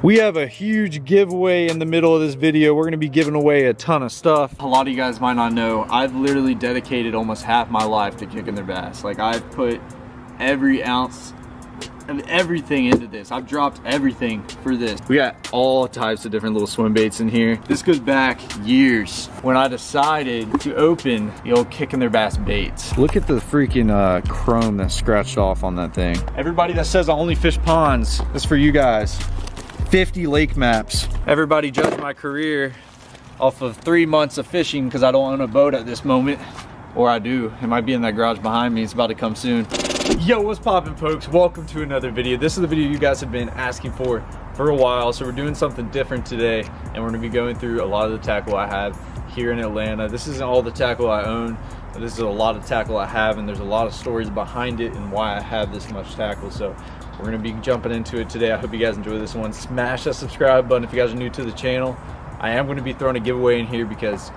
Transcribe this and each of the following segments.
We have a huge giveaway in the middle of this video. We're gonna be giving away a ton of stuff. A lot of you guys might not know, I've literally dedicated almost half my life to kicking their bass. Like, I've put every ounce of everything into this. I've dropped everything for this. We got all types of different little swim baits in here. This goes back years when I decided to open the old Kicking Their Bass baits. Look at the freaking chrome that's scratched off on that thing. Everybody that says I only fish ponds, this is for you guys. 50 lake maps. Everybody judged my career off of 3 months of fishing because I don't own a boat at this moment. Or I do. It might be in that garage behind me. It's about to come soon. Yo, what's poppin', folks? Welcome to another video. This is the video you guys have been asking for a while. So we're doing something different today, and we're gonna be going through a lot of the tackle I have here in Atlanta. This isn't all the tackle I own, but this is a lot of tackle I have, and there's a lot of stories behind it and why I have this much tackle. So we're gonna be jumping into it today. I hope you guys enjoy this one. Smash that subscribe button if you guys are new to the channel. I am gonna be throwing a giveaway in here because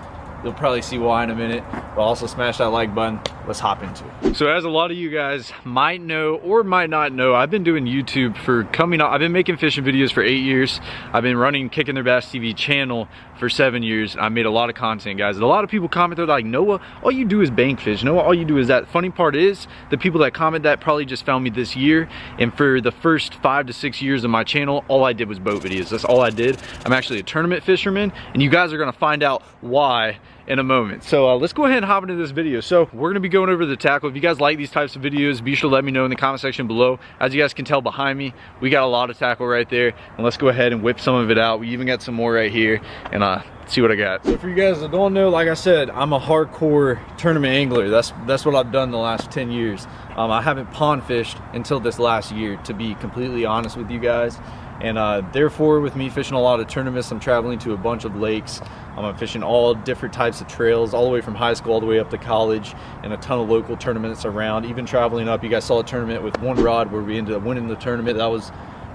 you'll probably see why in a minute, but also smash that like button. Let's hop into it. So as a lot of you guys might know or might not know, I've been doing YouTube for coming up. I've been making fishing videos for 8 years. I've been running Kicking Their Bass TV channel for 7 years. I made a lot of content, guys. And a lot of people comment, they're like, Noah, all you do is bank fish. Noah, all you do is that. Funny part is, the people that comment that probably just found me this year. And for the first 5 to 6 years of my channel, all I did was boat videos. That's all I did. I'm actually a tournament fisherman, and you guys are gonna find out why in a moment. So let's go ahead and hop into this video. So we're gonna be going over the tackle. If you guys like these types of videos, be sure to let me know in the comment section below. As you guys can tell behind me, we got a lot of tackle right there, and let's go ahead and whip some of it out. We even got some more right here, and see what I got. So for you guys that don't know, like I said, I'm a hardcore tournament angler. That's what I've done the last 10 years. I haven't pond fished until this last year, to be completely honest with you guys. And therefore, with me fishing a lot of tournaments, I'm traveling to a bunch of lakes. I'm fishing all different types of trails, all the way from high school all the way up to college, and a ton of local tournaments around. Even traveling up, you guys saw a tournament with one rod where we ended up winning the tournament. That was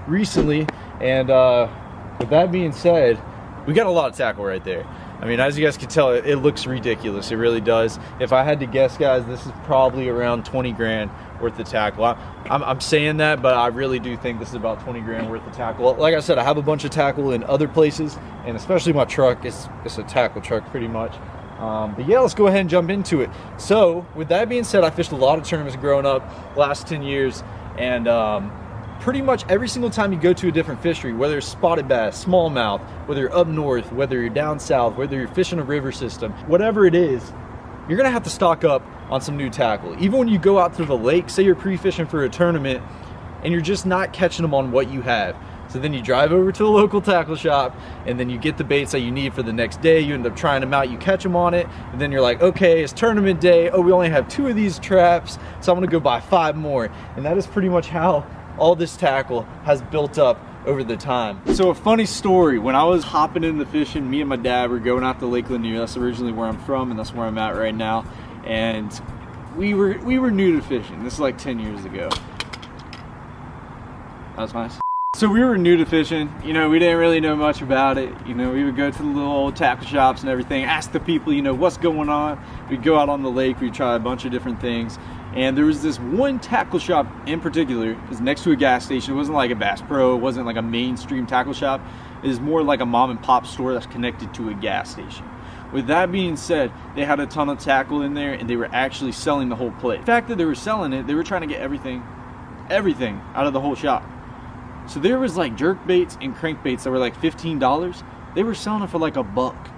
recently. And with that being said, we got a lot of tackle right there. I mean, as you guys can tell, it looks ridiculous. It really does. If I had to guess, guys, this is probably around 20 grand worth of tackle. I'm saying that, but I really do think this is about 20 grand worth of tackle. Like I said, I have a bunch of tackle in other places, and especially my truck. It's a tackle truck pretty much. But yeah, let's go ahead and jump into it. So with that being said, I fished a lot of tournaments growing up last 10 years, and pretty much every single time you go to a different fishery, whether it's spotted bass, smallmouth, whether you're up north, whether you're down south, whether you're fishing a river system, whatever it is, you're gonna have to stock up on some new tackle. Even when you go out to the lake, say you're pre-fishing for a tournament and you're just not catching them on what you have. So then you drive over to the local tackle shop, and then you get the baits that you need for the next day. You end up trying them out, you catch them on it, and then you're like, okay, it's tournament day. Oh, we only have 2 of these traps, so I'm gonna go buy 5 more. And that is pretty much how all this tackle has built up over the time. So a funny story, when I was hopping in the fishing, me and my dad were going out to Lake Lanier. That's originally where I'm from, and that's where I'm at right now. And we were new to fishing. This is like 10 years ago. That was nice. So we were new to fishing, you know, we didn't really know much about it. You know, we would go to the little old tackle shops and everything, ask the people, you know, what's going on. We'd go out on the lake, we'd try a bunch of different things. And there was this one tackle shop in particular, it was next to a gas station. It wasn't like a Bass Pro, it wasn't like a mainstream tackle shop. It was more like a mom and pop store that's connected to a gas station. With that being said, they had a ton of tackle in there, and they were actually selling the whole plate. The fact that they were selling it, they were trying to get everything out of the whole shop. So there was like jerk baits and crankbaits that were like $15. They were selling it for like $1.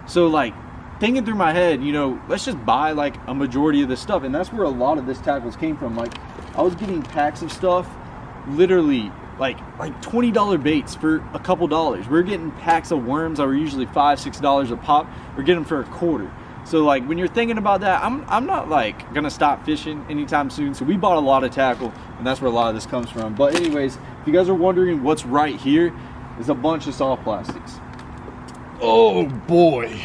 So like, thinking through my head, you know, let's just buy like a majority of this stuff. And that's where a lot of this tackles came from. Like, I was getting packs of stuff, literally like $20 baits for a couple dollars. We're getting packs of worms that were usually $5, $6 a pop. We're getting them for $1. So like, when you're thinking about that, I'm not like gonna stop fishing anytime soon. So we bought a lot of tackle, and that's where a lot of this comes from. But anyways, if you guys are wondering what's right here, is a bunch of soft plastics. Oh boy.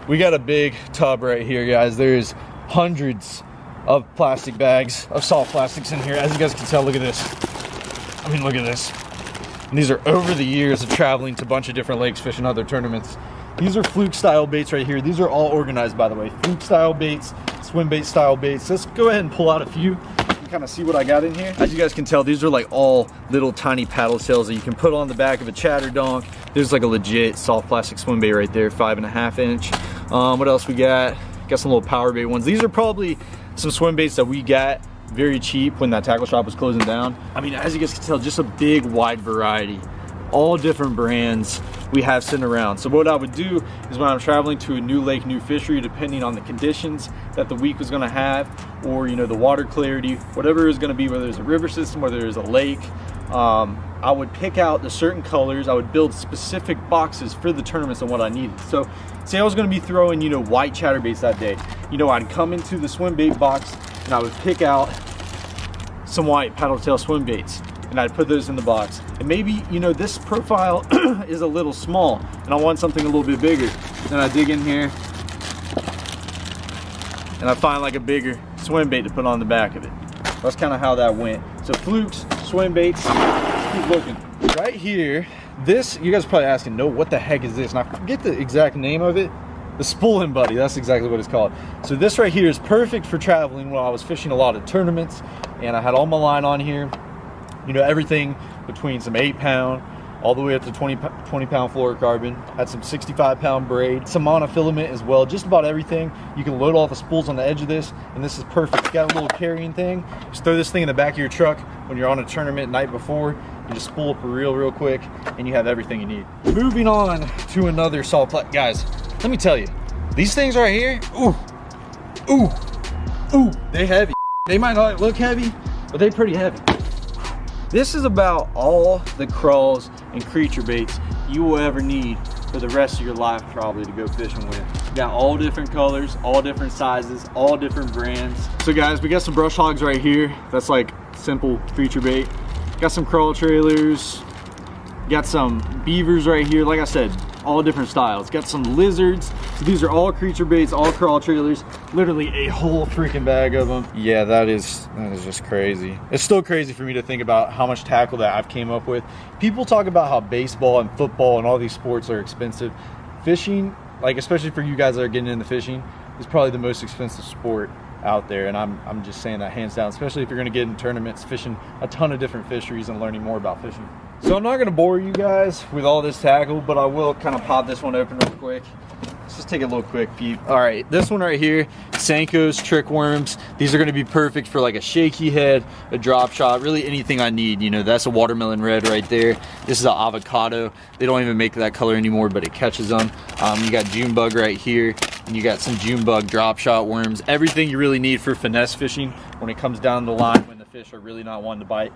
We got a big tub right here, guys. There's hundreds of plastic bags of soft plastics in here. As you guys can tell, look at this. I mean, look at this. And these are over the years of traveling to a bunch of different lakes, fishing other tournaments. These are fluke style baits right here. These are all organized, by the way. Fluke style baits, swim bait style baits. Let's go ahead and pull out a few. can kind of see what I got in here. As you guys can tell, these are like all little tiny paddle tails that you can put on the back of a chatter donk. There's like a legit soft plastic swim bait right there, 5.5 inch. What else we got? Got some little power bait ones. These are probably some swim baits that we got very cheap when that tackle shop was closing down. I mean, as you guys can tell, just a big wide variety, all different brands we have sitting around. So what I would do is when I'm traveling to a new lake, new fishery, depending on the conditions that the week was gonna have, or you know, the water clarity, whatever is gonna be, whether there's a river system, whether there's a lake, I would pick out the certain colors. I would build specific boxes for the tournaments and what I needed. So say I was gonna be throwing, you know, white chatterbaits that day. You know, I'd come into the swim bait box and I would pick out some white paddle tail swim baits and I'd put those in the box. And maybe, you know, this profile is a little small and I want something a little bit bigger. Then I dig in here and I find like a bigger swim bait to put on the back of it. That's kind of how that went. So flukes, swim baits, keep looking. Right here, this, you guys are probably asking, no, what the heck is this? And I forget the exact name of it. The Spoolin' Buddy, that's exactly what it's called. So this right here is perfect for traveling when I was fishing a lot of tournaments and I had all my line on here. You know, everything between some 8-pound all the way up to 20-pound fluorocarbon. Had some 65-pound braid, some monofilament as well, just about everything. You can load all the spools on the edge of this, and this is perfect. You got a little carrying thing. Just throw this thing in the back of your truck when you're on a tournament night before. You just spool up a reel real quick, and you have everything you need. Moving on to another salt plat. Guys, let me tell you, these things right here, ooh, they heavy. They might not look heavy, but they pretty heavy. This is about all the crawls and creature baits you will ever need for the rest of your life probably to go fishing with. You got all different colors, all different sizes, all different brands. So guys, we got some brush hogs right here. That's like simple creature bait. Got some crawl trailers. Got some beavers right here. Like I said, all different styles. Got some lizards. So these are all creature baits, all crawl trailers. Literally a whole freaking bag of them. Yeah, that is just crazy. It's still crazy for me to think about how much tackle that I've came up with. People talk about how baseball and football and all these sports are expensive. Fishing, like especially for you guys that are getting into fishing, is probably the most expensive sport out there, and I'm just saying that hands down, especially if you're going to get in tournaments, fishing a ton of different fisheries and learning more about fishing. So I'm not going to bore you guys with all this tackle, but I will kind of pop this one open real quick. Let's just take a little quick peep. All right, this one right here, Senko's trick worms. These are going to be perfect for like a shaky head, a drop shot, really anything I need. You know, that's a watermelon red right there. This is an avocado. They don't even make that color anymore, but it catches them. You got June bug right here, and you got some June bug drop shot worms. Everything you really need for finesse fishing when it comes down the line when the fish are really not wanting to bite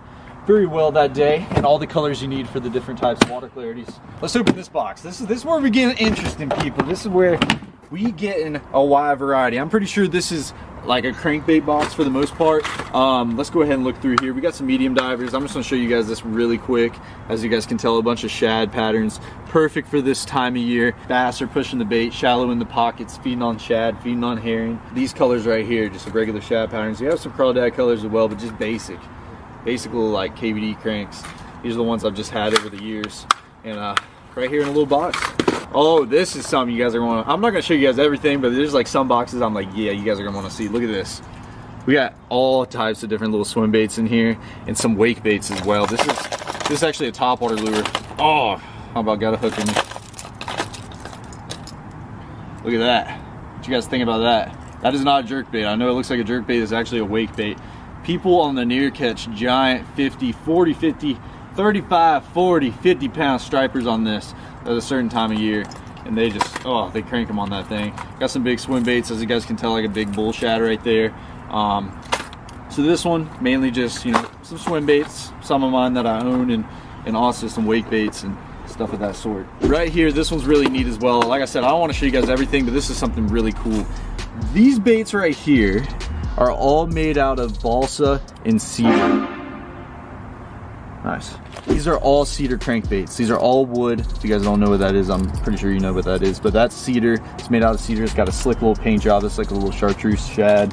very well that day, and all the colors you need for the different types of water clarities. Let's open this box. This is where we get interesting, people. This is where we get in a wide variety. I'm pretty sure this is like a crankbait box for the most part. Let's go ahead and look through here. We got some medium divers. I'm just gonna show you guys this really quick. As you guys can tell, a bunch of shad patterns. Perfect for this time of year. Bass are pushing the bait, shallow in the pockets, feeding on shad, feeding on herring. These colors right here, just regular shad patterns. You have some crawdad colors as well, but just basic little like KVD cranks. These are the ones I've just had over the years. And right here in a little box. Oh, this is something you guys are going to, I'm not going to show you guys everything, but there's like some boxes I'm like, yeah, you guys are going to want to see. Look at this. We got all types of different little swim baits in here and some wake baits as well. This is actually a topwater lure. Oh, how about got a hook in me? Look at that. What you guys think about that? That is not a jerk bait. I know it looks like a jerk bait. It's actually a wake bait. People on the near catch giant 50, 40, 50, 35, 40, 50 pound stripers on this at a certain time of year, and they just, oh, they crank them on that thing. Got some big swim baits, as you guys can tell, like a big bull shad right there. So this one mainly just, you know, some swim baits, some of mine that I own, and also some wake baits and stuff of that sort. Right here, this one's really neat as well. Like I said, I don't want to show you guys everything, but this is something really cool. These baits right here are all made out of balsa and cedar. Nice. These are all cedar crankbaits. These are all wood. If you guys don't know what that is, I'm pretty sure you know what that is, but that's cedar. It's made out of cedar. It's got a slick little paint job. It's like a little chartreuse shad.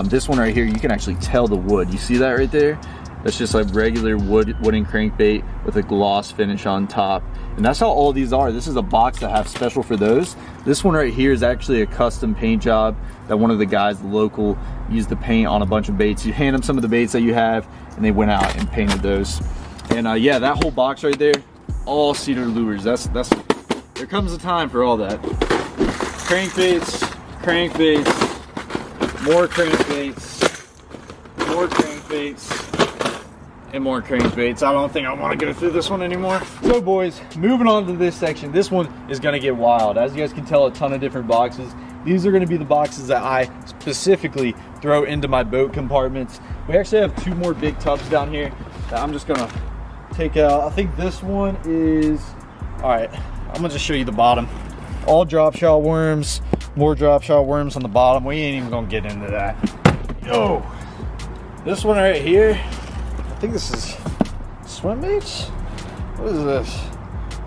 This one right here, you can actually tell the wood. You see that right there? That's just like regular wooden crankbait with a gloss finish on top. And that's how all these are. This is a box that I have special for those. This one right here is actually a custom paint job that one of the guys local used the paint on a bunch of baits. You hand them some of the baits that you have and they went out and painted those. And yeah, that whole box right there, all cedar lures. That's there comes a time for all that. Crankbaits, more crankbaits, more crankbaits, and more crankbaits. I don't think I want to go through this one anymore. So boys, moving on to this section. This one is gonna get wild. As you guys can tell, a ton of different boxes. These are gonna be the boxes that I specifically throw into my boat compartments. We actually have 2 more big tubs down here that I'm just gonna take out. I think this one is, all right, I'm gonna just show you the bottom. All drop shot worms, more drop shot worms on the bottom. We ain't even gonna get into that. Yo, this one right here, I think this is swim baits. What is this?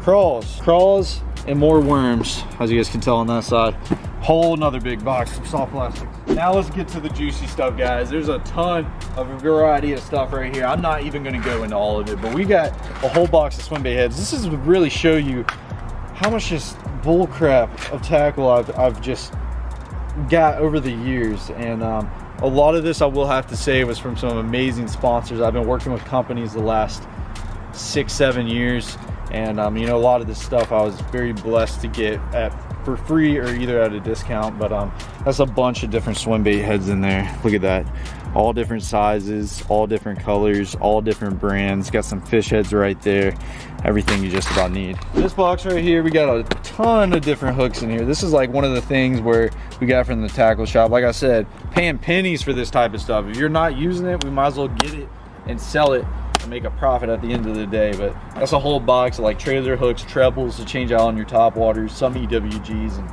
Crawls and more worms, as you guys can tell on that side. Whole nother big box of soft plastic. Now let's get to the juicy stuff, guys. There's a ton of a variety of stuff right here. I'm not even gonna go into all of it, but we got a whole box of swim bait heads. This is really show you how much just bull crap of tackle I've just got over the years. And a lot of this, I will have to say, was from some amazing sponsors. I've been working with companies the last 6-7 years, and you know, a lot of this stuff I was very blessed to get for free or either at a discount. But that's a bunch of different swim bait heads in there. Look at that, all different sizes, all different colors, all different brands. Got some fish heads right there, everything you just about need. This box right here, we got a ton of different hooks in here. This is like one of the things where we got from the tackle shop. Like I said, paying pennies for this type of stuff. If you're not using it, we might as well get it and sell it and make a profit at the end of the day. But that's a whole box of like trailer hooks, trebles to change out on your top waters, some EWGs, and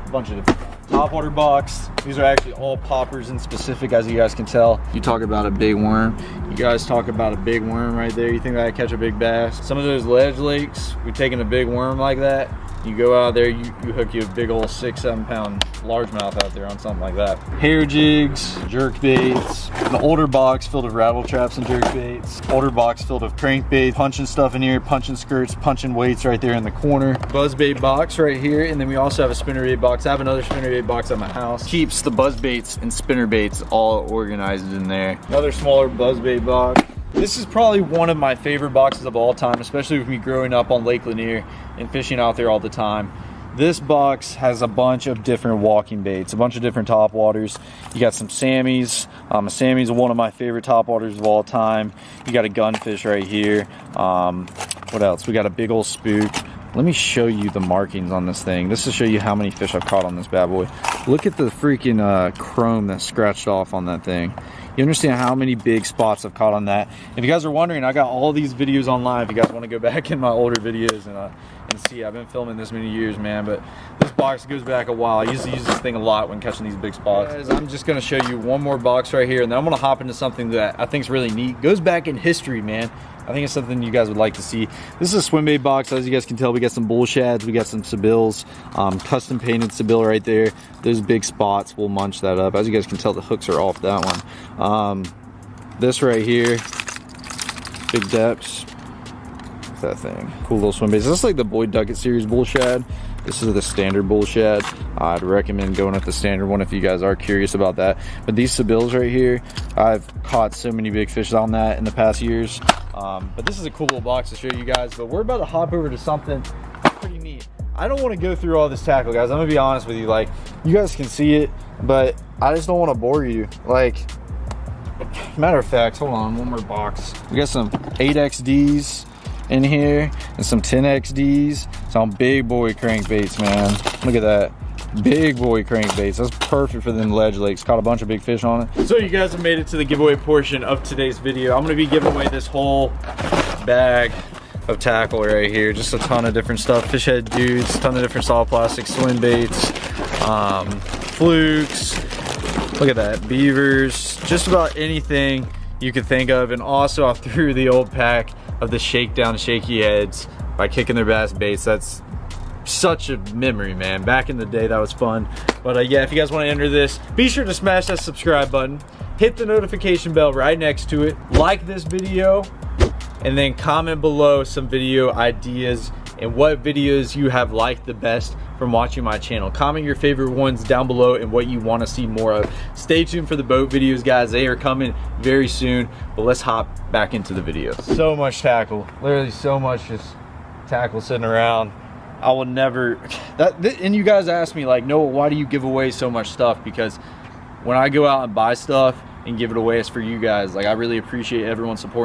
a bunch of different top water box. These are actually all poppers in specific, as you guys can tell. You talk about a big worm, you guys talk about a big worm right there. You think I catch a big bass? Some of those ledge lakes, we're taking a big worm like that. You go out there, you hook you a big old 6-7 pound largemouth out there on something like that. Hair jigs, jerk baits, an older box filled with rattle traps and jerk baits, older box filled with crankbait, punching stuff in here, punching skirts, punching weights right there in the corner. Buzz bait box right here, and then we also have a spinnerbait box. I have another spinnerbait box at my house. Keeps the buzz baits and spinner baits all organized in there. Another smaller buzz bait box. This is probably one of my favorite boxes of all time, especially with me growing up on Lake Lanier and fishing out there all the time. This box has a bunch of different walking baits, a bunch of different top waters. You got some Sammys. A Sammy's one of my favorite top waters of all time. You got a gunfish right here. What else? We got a big old spook. Let me show you the markings on this thing. This will show you how many fish I've caught on this bad boy. Look at the freaking chrome that's scratched off on that thing. You understand how many big spots I've caught on that. If you guys are wondering, I got all these videos online. If you guys want to go back in my older videos and see, I've been filming this many years, man. But this box goes back a while. I used to use this thing a lot when catching these big spots. Guys, I'm just going to show you one more box right here, and then I'm going to hop into something that I think is really neat. Goes back in history, man. I think it's something you guys would like to see. This is a swim bait box. As you guys can tell, we got some bull shads, we got some Sebills, custom painted Sebill right there. Those big spots, we'll munch that up. As you guys can tell, the hooks are off that one. This right here, big depths. What's that thing? Cool little swim baits. This is like the Boyd Duckett series bull shad. This is the standard bull shad. I'd recommend going with the standard one if you guys are curious about that. But these Sebills right here, I've caught so many big fish on that in the past years. But this is a cool little box to show you guys. But we're about to hop over to something pretty neat. I don't want to go through all this tackle, guys. I'm gonna be honest with you. Like, you guys can see it, but I just don't want to bore you. Like, matter of fact, hold on, one more box. We got some 8XDs in here and some 10XDs. Some big boy crankbaits, man. Look at that. Big boy crankbaits. That's perfect for them ledge lakes. Caught a bunch of big fish on it. So you guys have made it to the giveaway portion of today's video. I'm going to be giving away this whole bag of tackle right here. Just a ton of different stuff. Fish head dudes, a ton of different solid plastic swim baits, flukes. Look at that. Beavers. Just about anything you could think of. And also I threw the old pack of the shakedown shaky heads by Kicking Their Bass baits. That's such a memory, man. Back in the day, that was fun. But yeah, if you guys want to enter this, be sure to smash that subscribe button. hit the notification bell right next to it, like this video, and then comment below some video ideas and what videos you have liked the best from watching my channel. Comment your favorite ones down below and what you want to see more of. Stay tuned for the boat videos, guys. They are coming very soon, but let's hop back into the video. So much tackle, literally so much just tackle sitting around. I will never, and you guys ask me like, Noah, why do you give away so much stuff? Because when I go out and buy stuff and give it away, it's for you guys. Like, I really appreciate everyone supporting